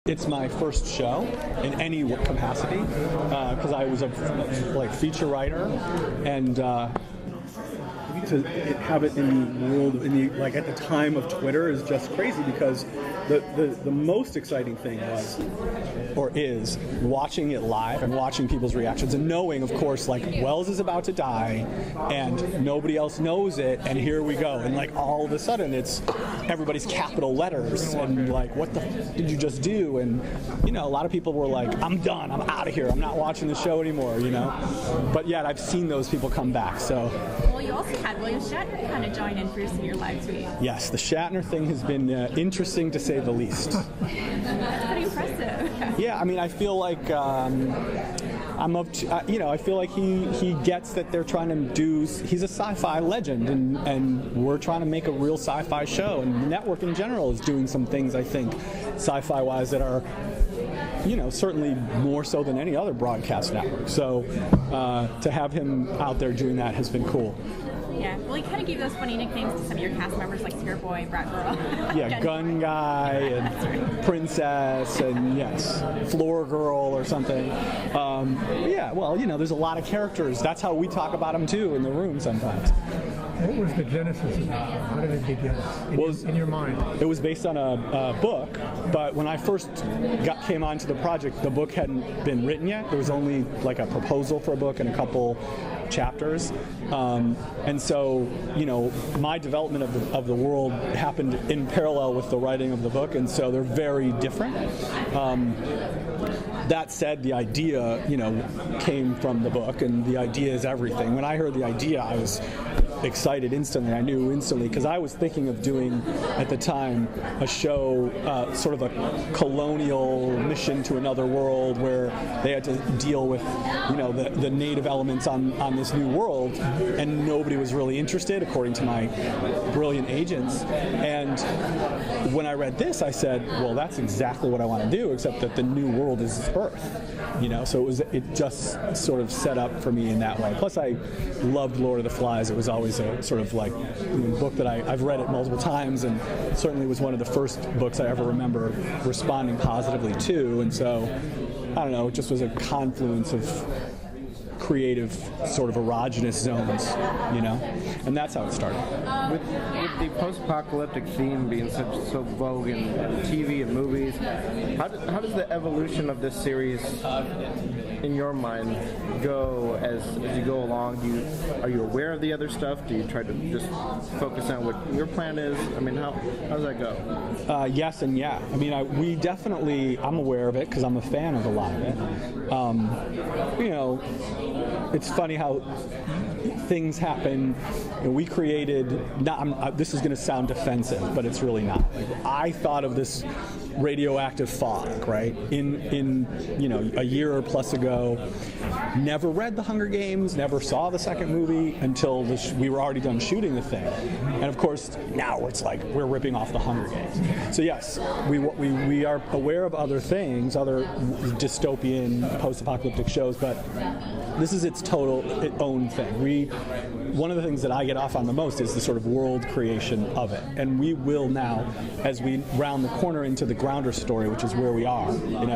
it's my first show in any capacity because I was a feature writer, and to have it in the world at the time of Twitter is just crazy, because the most exciting thing is watching it live and watching people's reactions and knowing, of course, Wells is about to die and nobody else knows it, and here we go, and all of a sudden it's everybody's capital letters and what the f did you just do? And a lot of people were like, I'm done, I'm out of here, I'm not watching the show anymore, but yet I've seen those people come back. So well, you also had William Shatner kind of join in for some of your live tweets. Yes, the Shatner thing has been interesting to say the least. That's pretty impressive. Yeah, I mean, I feel like I feel like he gets that they're trying to do. He's a sci-fi legend, and we're trying to make a real sci-fi show. And the network in general is doing some things, I think, sci-fi wise, that are, certainly more so than any other broadcast network. So to have him out there doing that has been cool. Yeah, well, you kind of gave those funny nicknames to some of your cast members, like Spearboy, Brat Girl. Yeah, Gun Guy and Princess, and yes, Floor Girl or something. Yeah, well, there's a lot of characters. That's how we talk about them too in the room sometimes. What was the genesis of that? How did it begin in your mind? It was based on a book, but when I first came onto the project, the book hadn't been written yet. There was only a proposal for a book and a couple chapters, and so my development of the world happened in parallel with the writing of the book, and so they're very different. That said, the idea came from the book, and the idea is everything. When I heard the idea, I was excited instantly. I knew instantly, because I was thinking of doing at the time a show, sort of a colonial mission to another world, where they had to deal with the native elements on this new world, and nobody was really interested, according to my brilliant agents. And when I read this, I said, well, that's exactly what I want to do, except that the new world is Earth. So it just sort of set up for me in that way. Plus, I loved Lord of the Flies. It was always a sort of book that I've read it multiple times, and certainly was one of the first books I ever remember responding positively to. And so, I don't know, it just was a confluence of creative sort of erogenous zones, and that's how it started. With the post-apocalyptic theme being so vogue in TV and movies, how does the evolution of this series, in your mind, go as you go along? Are you aware of the other stuff? Do you try to just focus on what your plan is? I mean, how does that go? Yes and yeah. I mean, I'm aware of it because I'm a fan of a lot of it. It's funny how things happen. We created. This is going to sound defensive, but it's really not. I thought of this radioactive fog, right? In a year or plus ago. Never read The Hunger Games. Never saw the second movie until we were already done shooting the thing. And of course, now it's we're ripping off The Hunger Games. So yes, we are aware of other things, other dystopian post-apocalyptic shows, but this is its own thing. One of the things that I get off on the most is the sort of world creation of it. And we will now, as we round the corner into the Grounder story, which is where we are, in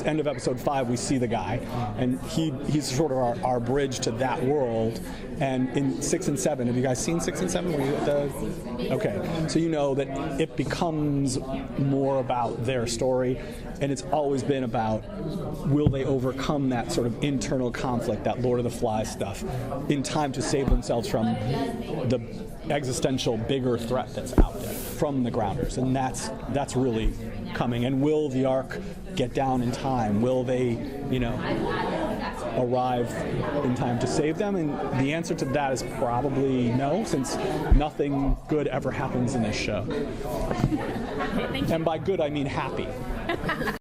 end of episode 5, we see the guy, and he's sort of our bridge to that world. And in 6 and 7, have you guys seen 6 and 7? Were you at the... Okay, so you know that it becomes more about their story, and it's always been about, will they overcome that sort of internal conflict, that Lord of the Flies stuff, in time to save themselves from the existential bigger threat that's out there from the Grounders. And that's really coming. And will the Ark get down in time? Will they, arrive in time to save them? And the answer to that is probably no, since nothing good ever happens in this show. Thank you. And by good, I mean happy.